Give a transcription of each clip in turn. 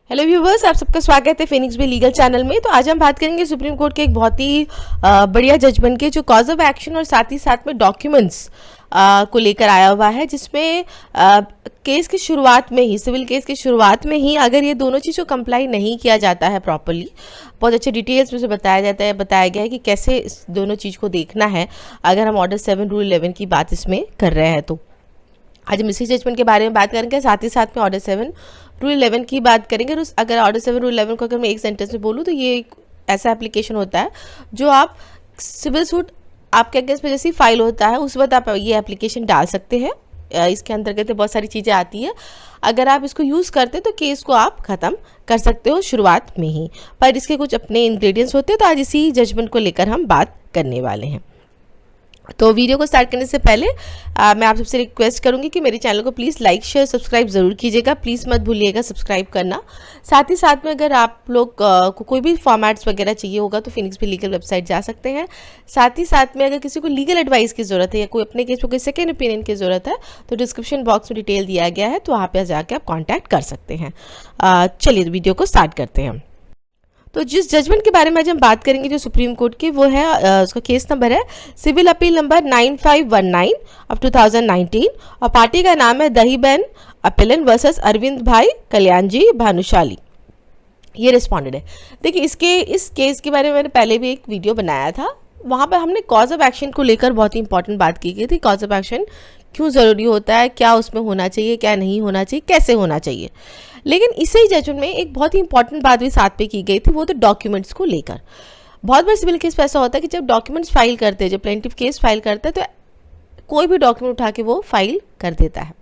Hello viewers, आप सबका स्वागत है फिनिक्स बे लीगल चैनल में। तो आज हम बात करेंगे सुप्रीम कोर्ट के एक बहुत ही बढ़िया जजमेंट के जो कॉज ऑफ एक्शन और साथ ही साथ में डॉक्यूमेंट्स को लेकर आया हुआ है, जिसमें केस की शुरुआत में ही, सिविल केस की शुरुआत में ही अगर ये दोनों चीज़ों को कंप्लाई नहीं किया जाता है प्रॉपरली, बहुत अच्छे डिटेल्स में से बताया गया है कि कैसे इस दोनों चीज़ को देखना है अगर हम ऑर्डर 7 रूल 11 की बात इसमें कर रहे हैं। तो आज हम इसी जजमेंट के बारे में बात करेंगे, साथ ही साथ में ऑर्डर 7 रूल 11 की बात करेंगे। और अगर ऑर्डर 7 रूल 11 को अगर मैं एक सेंटेंस में बोलूँ तो ये एक ऐसा एप्लीकेशन होता है जो आप सिविल सूट आपके अगेंस्ट में जैसे फाइल होता है उस वक्त आप ये एप्लीकेशन डाल सकते हैं। इसके अंतर्गत बहुत सारी चीज़ें आती है, अगर आप इसको यूज़ करते हैं तो केस को आप ख़त्म कर सकते हो शुरुआत में ही, पर इसके कुछ अपने इंग्रेडिएंट्स होते हैं। तो आज इसी जजमेंट को लेकर हम बात करने वाले हैं। तो वीडियो को स्टार्ट करने से पहले मैं आप सबसे रिक्वेस्ट करूंगी कि मेरे चैनल को प्लीज़ लाइक शेयर सब्सक्राइब ज़रूर कीजिएगा। प्लीज़ मत भूलिएगा सब्सक्राइब करना। साथ ही साथ में अगर आप लोग को कोई भी फॉर्मेट्स वगैरह चाहिए होगा तो फिनिक्स बे लीगल वेबसाइट जा सकते हैं। साथ ही साथ में अगर किसी को लीगल एडवाइस की ज़रूरत है या कोई अपने केस पर कोई सेकेंड ओपिनियन की ज़रूरत है तो डिस्क्रिप्शन बॉक्स में डिटेल दिया गया है, तो वहाँ पर जाकर आप कॉन्टैक्ट कर सकते हैं। चलिए वीडियो को स्टार्ट करते हैं। तो जिस जजमेंट के बारे में आज हम बात करेंगे जो सुप्रीम कोर्ट की, वो है उसका केस नंबर है सिविल अपील नंबर 9519 ऑफ 2019 और पार्टी का नाम है दहीबेन अपेलन वर्सेस अरविंद भाई कल्याण जी भानुशाली। ये रिस्पॉन्डेड है। देखिए इस केस के बारे में मैंने पहले भी एक वीडियो बनाया था, वहाँ पर हमने कॉज ऑफ एक्शन को लेकर बहुत ही इंपॉर्टेंट बात की गई थी। कॉज ऑफ एक्शन क्यों ज़रूरी होता है, क्या उसमें होना चाहिए, क्या नहीं होना चाहिए, कैसे होना चाहिए। लेकिन इसी जजमेंट में एक बहुत ही इंपॉर्टेंट बात भी साथ पे की गई थी, वो तो डॉक्यूमेंट्स को लेकर। बहुत बार सिविल केस में ऐसा होता है कि जब डॉक्यूमेंट्स फाइल करते हैं, जब प्लेंटिफ केस फाइल करता है तो कोई भी डॉक्यूमेंट उठा के वो फाइल कर देता है।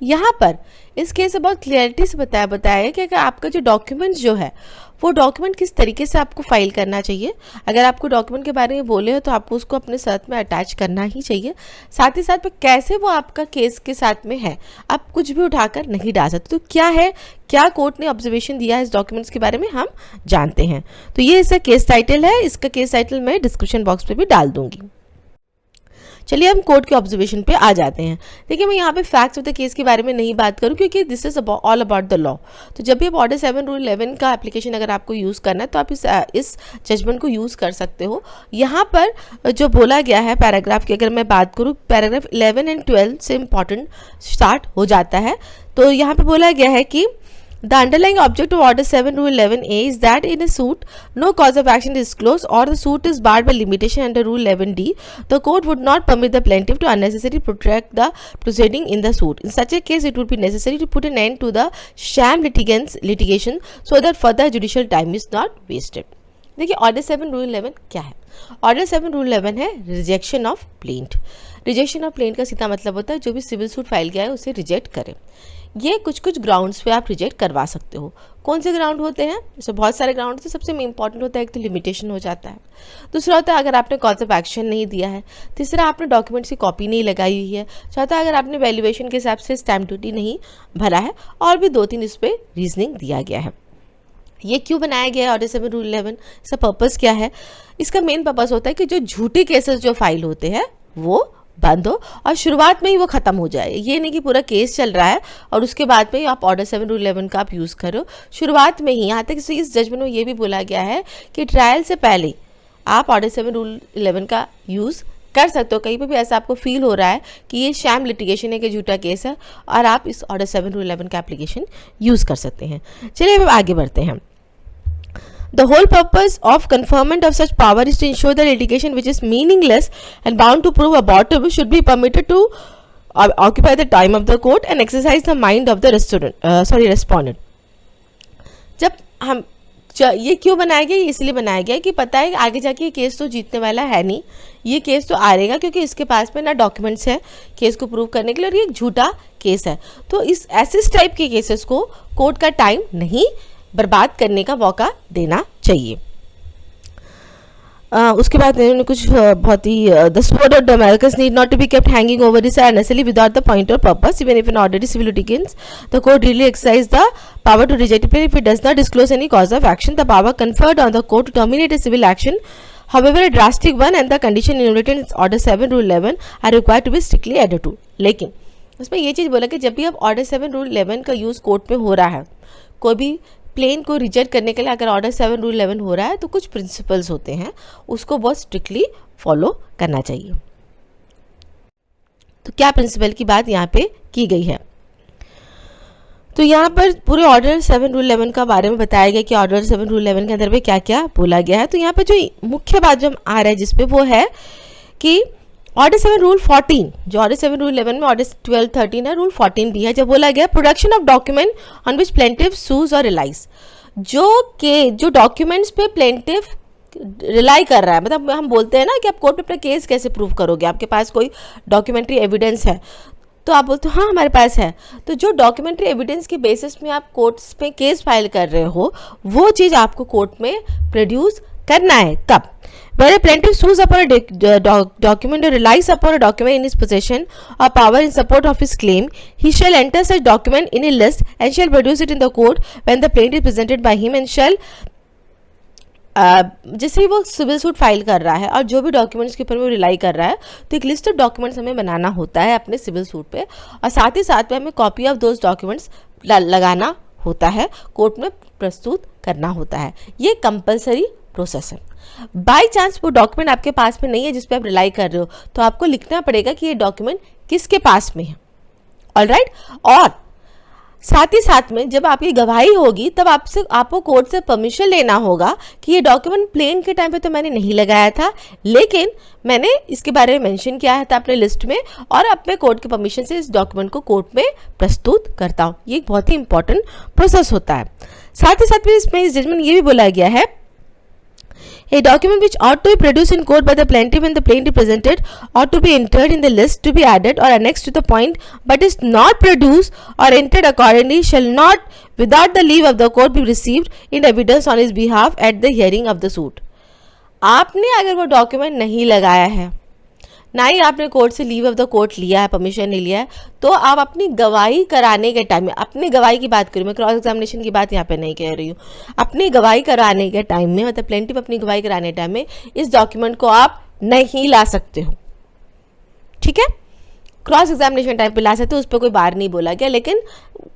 यहाँ पर इस केस से बहुत क्लियरिटी से बताया है कि आपका जो डॉक्यूमेंट्स जो है वो डॉक्यूमेंट किस तरीके से आपको फाइल करना चाहिए। अगर आपको डॉक्यूमेंट के बारे में बोले हो तो आपको उसको अपने साथ में अटैच करना ही चाहिए। साथ ही साथ में कैसे वो आपका केस के साथ में है, आप कुछ भी उठाकर नहीं डाल सकते। तो क्या कोर्ट ने ऑब्जर्वेशन दिया है इस डॉक्यूमेंट्स के बारे में हम जानते हैं। तो ये इसका केस टाइटल है, इसका केस टाइटल मैं डिस्क्रिप्शन बॉक्स पे भी डाल दूंगी। चलिए हम कोर्ट के ऑब्जर्वेशन पे आ जाते हैं। देखिए मैं यहाँ पे फैक्ट्स ऑफ द केस के बारे में नहीं बात करूँ क्योंकि this is all about the law. तो जब भी आप ऑर्डर 7 रूल 11 का एप्लीकेशन अगर आपको यूज़ करना है तो आप इस जजमेंट को यूज़ कर सकते हो। यहाँ पर जो बोला गया है पैराग्राफ की अगर मैं बात करूँ, पैराग्राफ 11 एंड 12 से इम्पॉर्टेंट स्टार्ट हो जाता है। तो यहाँ पर बोला गया है कि the underlying object of Order 7 Rule 11A is that in a suit, no cause of action is disclosed or the suit is barred by limitation under Rule 11D. The court would not permit the plaintiff to unnecessarily protract the proceeding in the suit. In such a case, it would be necessary to put an end to the sham litigation so that further judicial time is not wasted. देखिए order 7 rule 11 क्या है। Order 7 rule 11 है rejection of plaint. Rejection of plaint का सीधा मतलब होता है जो भी सिविल सूट फाइल किया है उसे रिजेक्ट करें। ये कुछ ग्राउंड्स पे आप रिजेक्ट करवा सकते हो। कौन से ग्राउंड होते हैं? जैसे बहुत सारे ग्राउंड होते हैं, सबसे इंपॉर्टेंट होता है एक तो लिमिटेशन हो जाता है, दूसरा होता है अगर आपने कॉज ऑफ एक्शन नहीं दिया है, तीसरा आपने डॉक्यूमेंट्स की कॉपी नहीं लगाई हुई है, चौथा अगर आपने वैल्यूएशन के हिसाब से स्टैम्प ड्यूटी नहीं भरा है, और भी 2-3 इस पर रीजनिंग दिया गया है। ये क्यों बनाया गया है ऑर्डर 7 रूल 11? इसका पर्पज़ क्या है? इसका मेन पर्पज़ होता है कि जो झूठे केसेस जो फाइल होते हैं वो बंद हो और शुरुआत में ही वो ख़त्म हो जाए। ये नहीं कि पूरा केस चल रहा है और उसके बाद में आप ऑर्डर 7 रूल 11 का आप यूज़ करो, शुरुआत में ही। यहाँ तक इस जजमेंट में ये भी बोला गया है कि ट्रायल से पहले आप ऑर्डर 7 रूल 11 का यूज़ कर सकते हो। कहीं पर भी ऐसा आपको फील हो रहा है कि ये शैम लिटिगेशन है कि झूठा केस है, और आप इस ऑर्डर 7 रूल 11 का एप्लीकेशन यूज़ कर सकते हैं। चलिए अब आगे बढ़ते हैं। The whole purpose of conferment of such power is to ensure that litigation which is meaningless and bound to prove abortive should be permitted to occupy the time of the court and exercise the mind of the respondent. जब हम ये क्यों बनाया गया? इसलिए बनाया गया कि पता है आगे जाके ये केस तो जीतने वाला है नहीं, ये केस तो हारेगा क्योंकि इसके पास में ना डॉक्यूमेंट्स है केस को प्रूव करने के लिए, और ये एक झूठा केस है। तो इस ऐसे टाइप के केसेस को कोर्ट का टाइम नहीं बर्बाद करने का मौका देना चाहिए। उसके बाद इन्होंने कुछ बहुत ही the sword of Damascus need not to be kept hanging over his head unnecessarily without the point or purpose, even if an order is civil litigants. The court really exercise the power to reject a plea if it does not disclose any cause of action. The power conferred on the court to terminate a civil action, however a drastic one, and the condition enumerated in Order 7 Rule 11 are required to be strictly adhered to. लेकिन उसमें ये चीज़ बोला कि जब भी आप order 7 rule 11 का use court में हो रहा है, कोई भी प्लेन को रिजेक्ट करने के लिए अगर ऑर्डर 7 रूल 11 हो रहा है तो कुछ प्रिंसिपल्स होते हैं, उसको बहुत स्ट्रिक्टली फॉलो करना चाहिए। तो क्या प्रिंसिपल की बात यहाँ पे की गई है, तो यहाँ पर पूरे ऑर्डर 7 रूल 11 का बारे में बताया गया कि ऑर्डर 7 रूल 11 के अंदर में क्या क्या बोला गया है। तो यहाँ पे जो मुख्य बात जो आ रहा है जिसपे वो है कि ऑर्डर 7 रूल 14, जो ऑर्डर 7 रूल 11 में ऑर्डर 12 13 है, रूल 14 भी है, जब बोला गया production of document on which plaintiff sues और रिलाइज, जो डॉक्यूमेंट्स पे प्लेंटिफ रिलाई कर रहा है, मतलब हम बोलते हैं ना कि आप कोर्ट में अपना केस कैसे प्रूव करोगे, आपके पास कोई डॉक्यूमेंट्री एविडेंस है तो आप बोलते हो हाँ हमारे पास है, तो जो डॉक्यूमेंट्री एविडेंस के बेसिस में आप कोर्ट्स में केस फाइल कर रहे हो वो चीज़ आपको कोर्ट में प्रोड्यूस करना है। कब? Where a plaintiff sues upon a document or relies upon a document in his possession or power in support of his claim, he shall enter such document in a list and shall produce it in the court when the plaintiff is presented by him and shall जैसे ही वो civil suit file कर रहा है और जो भी documents के ऊपर वो रिलाई कर रहा है तो एक लिस्ट ऑफ डॉक्यूमेंट्स हमें बनाना होता है अपने सिविल सूट पे, और साथ ही साथ में हमें कॉपी ऑफ दोज डॉक्यूमेंट्स लगाना होता है, कोर्ट में प्रस्तुत करना होता है। ये कंपलसरी प्रोसेस है। बाई चांस वो डॉक्यूमेंट आपके पास में नहीं है जिस पे आप रिलाई कर रहे हो तो आपको लिखना पड़ेगा कि ये डॉक्यूमेंट किसके पास में है, ऑलराइट। और साथ ही साथ में जब आपकी गवाही होगी तब आपको कोर्ट से परमिशन लेना होगा कि ये डॉक्यूमेंट प्लेन के टाइम पे तो मैंने नहीं लगाया था, लेकिन मैंने इसके बारे में मेंशन किया था अपने लिस्ट में और अपने कोर्ट के परमिशन से इस डॉक्यूमेंट को कोर्ट में प्रस्तुत करता हूँ। ये एक बहुत ही इंपॉर्टेंट प्रोसेस होता है। साथ ही साथ में इसमें इस जजमेंट ये भी बोला गया है, a document which ought to be produced in court by the plaintiff when the plaintiff presented ought to be entered in the list to be added or annexed to the point but is not produced or entered accordingly shall not without the leave of the court be received in evidence on his behalf at the hearing of the suit। आपने अगर वो document नहीं लगाया है, ना ही आपने court से leave of the court लिया है, परमिशन नहीं लिया है, तो आप अपनी गवाही कराने के टाइम में, अपनी गवाही की बात करूँ मैं, क्रॉस एग्जामिनेशन की बात यहाँ पे नहीं कह रही हूँ, अपनी गवाही कराने के टाइम में, मतलब प्लेंटिफ अपनी गवाही कराने के टाइम में इस डॉक्यूमेंट को आप नहीं ला सकते हो, ठीक है। क्रॉस एग्जामिनेशन टाइम पे ला सकते हो, उस पर कोई बार नहीं बोला गया, लेकिन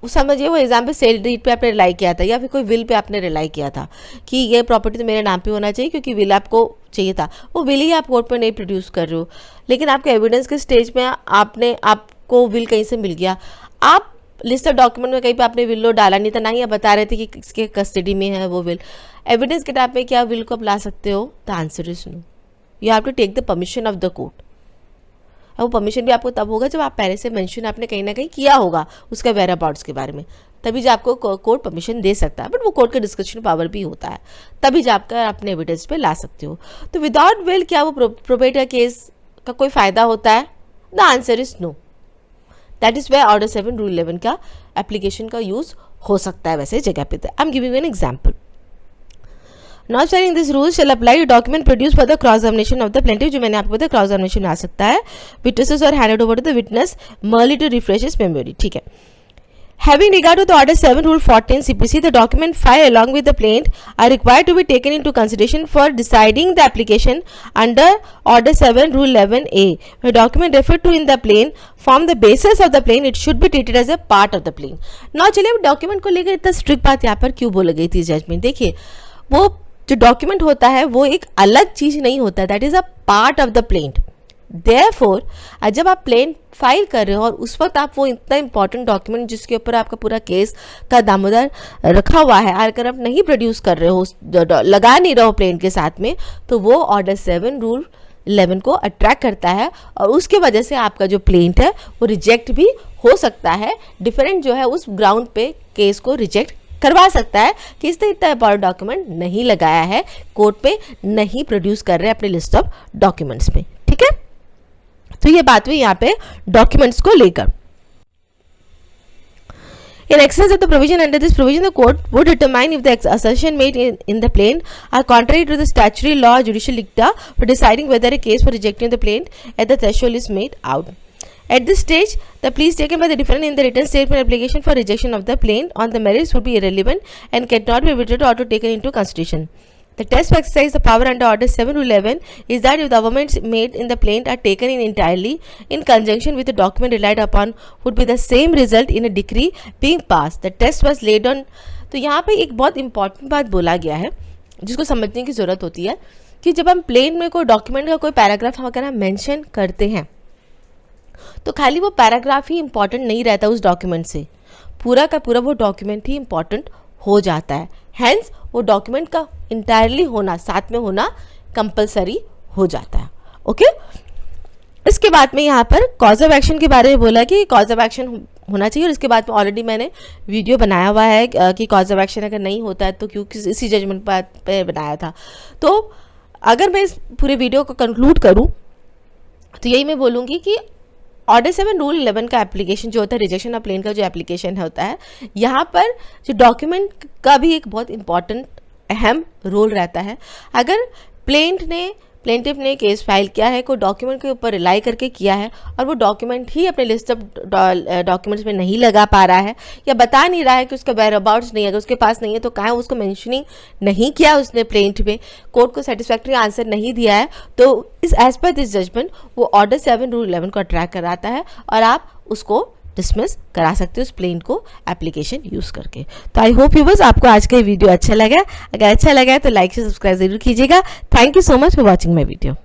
समझिए वो एग्जाम पे सेल डीड पे आपने रिलाई किया था या फिर कोई विल पे आपने रिलाई किया था कि ये प्रॉपर्टी तो मेरे नाम पे होना चाहिए क्योंकि विल आपको चाहिए था, वो विल ही आप कोर्ट में नहीं प्रोड्यूस कर रहे हो, लेकिन आपके एविडेंस के स्टेज में आपको विल कहीं से मिल गया, आप लिस्ट ऑफ डॉक्यूमेंट में कहीं पे आपने विल डाला नहीं था, ना ही आप बता रहे थे कि किसके कस्टडी में है वो विल, एविडेंस के टाइम पे क्या विल को आप ला सकते हो? The answer is no, you have to take the permission of the court. वो परमिशन भी आपको तब होगा जब आप पहले से मेंशन आपने कहीं ना कहीं किया होगा उसका वेयर अबाउट्स के बारे में, तभी जो आपको कोर्ट परमिशन दे सकता है, बट वो कोर्ट का डिस्कशन पावर भी होता है, तभी जो आपका अपने एविडेंस पे ला सकते हो। तो विदाउट विल क्या वो प्रोबेटर केस का कोई फायदा होता है? The answer is no. That is where order 7 rule 11 का एप्लीकेशन का यूज हो सकता है वैसे जगह पे। I am giving an example. Notwithstanding this rule shall apply to document produced for the cross examination of the plaintiff, जो मैंने आपको बताया क्रॉस एग्जामिनेशन में आ सकता है, witnesses are handed over to the witness merely to refresh his memory, ठीक है। Having regard to the order 7 rule 14 CPC, the document filed along with the plaint are required to be taken into consideration for deciding the application under order 7 rule 11A. When document referred to in the plaint form the basis of the plaint, it should be treated as a part of the plaint। now चलिए document को लेकर इतना strict बात यहाँ पर क्यों बोली गई थी जजमेंट? देखिए वो जो डॉक्यूमेंट होता है वो एक अलग चीज नहीं होता, that is a part of the plaint. Therefore जब आप प्लेंट फाइल कर रहे हो और उस वक्त आप वो इतना इंपॉर्टेंट डॉक्यूमेंट जिसके ऊपर आपका पूरा केस का दामोदर रखा हुआ है, अगर आप नहीं प्रोड्यूस कर रहे हो, लगा नहीं रहे हो प्लेंट के साथ में, तो वो ऑर्डर 7 रूल 11 को अट्रैक्ट करता है और उसके वजह से आपका जो प्लेंट है वो रिजेक्ट भी हो सकता है। डिफरेंट जो है उस ग्राउंड पे केस को रिजेक्ट करवा सकता है कि इसने इतना इंपॉर्टेंट डॉक्यूमेंट नहीं लगाया है, कोर्ट पे नहीं प्रोड्यूस कर रहे हैं अपने लिस्ट ऑफ डॉक्यूमेंट्स में, ठीक है। तो ये बात हुई यहाँ पे डॉक्यूमेंट्स को लेकर। In excess of the provision under this provision, the court would determine if the assertion made in the plaint are contrary to the statutory law or judicial dicta for deciding whether a case for rejecting the plaint at the threshold is made out. At this stage, the pleas taken by the defendant in the written statement application for rejection of the plaint on the merits would be irrelevant and cannot be withdrawn or taken into consideration. The test to exercise the power under Order 7 Rule 11 is that if the amendments made in the plaint are taken in entirely in conjunction with the document relied upon, would be the same result in a decree being passed. The test was laid on तो यहाँ पे एक बहुत important बात बोला गया है जिसको समझने की ज़रूरत होती है कि जब हम प्लेन में कोई डॉक्यूमेंट का कोई पैराग्राफ वगैरह मेंशन करते हैं तो खाली वो पैराग्राफ ही इम्पॉर्टेंट नहीं रहता उस डॉक्यूमेंट से, पूरा का पूरा वो डॉक्यूमेंट ही इम्पॉर्टेंट हो जाता है। हैंस वो डॉक्यूमेंट का इंटायरली होना, साथ में होना कंपलसरी हो जाता है। ओके, इसके बाद में यहाँ पर कॉज ऑफ एक्शन के बारे में बोला कि कॉज ऑफ एक्शन होना चाहिए, और इसके बाद में ऑलरेडी मैंने वीडियो बनाया हुआ है कि कॉज ऑफ एक्शन अगर नहीं होता है तो क्यों, इसी जजमेंट पे बनाया था। तो अगर मैं इस पूरे वीडियो को कंक्लूड करूँ तो यही मैं बोलूँगी कि ऑर्डर 7 रूल 11 का एप्लीकेशन जो होता है, रिजेक्शन ऑफ प्लेन का जो एप्लीकेशन होता है, यहाँ पर जो डॉक्यूमेंट का भी एक बहुत इंपॉर्टेंट अहम रोल रहता है। अगर प्लेंटिफ ने केस फाइल किया है, कोई डॉक्यूमेंट के ऊपर रिलाई करके किया है और वो डॉक्यूमेंट ही अपने लिस्ट ऑफ डॉक्यूमेंट्स में नहीं लगा पा रहा है या बता नहीं रहा है कि उसका वेयर अबाउट्स नहीं है, अगर उसके पास नहीं है तो कहाँ उसको मेंशनिंग नहीं किया उसने प्लेंट में, कोर्ट को सेटिस्फैक्ट्री आंसर नहीं दिया है, तो इस एज पर दिस जजमेंट वो ऑर्डर 7 रूल 11 को अट्रैक्ट कराता है और आप उसको डिसमिस करा सकते हो उस प्लेंट को एप्लीकेशन यूज़ करके। तो आई होप व्यूअर्स आपको आज का वीडियो अच्छा लगा। अगर अच्छा लगा है तो लाइक से सब्सक्राइब जरूर कीजिएगा। Thank you so much for watching my video.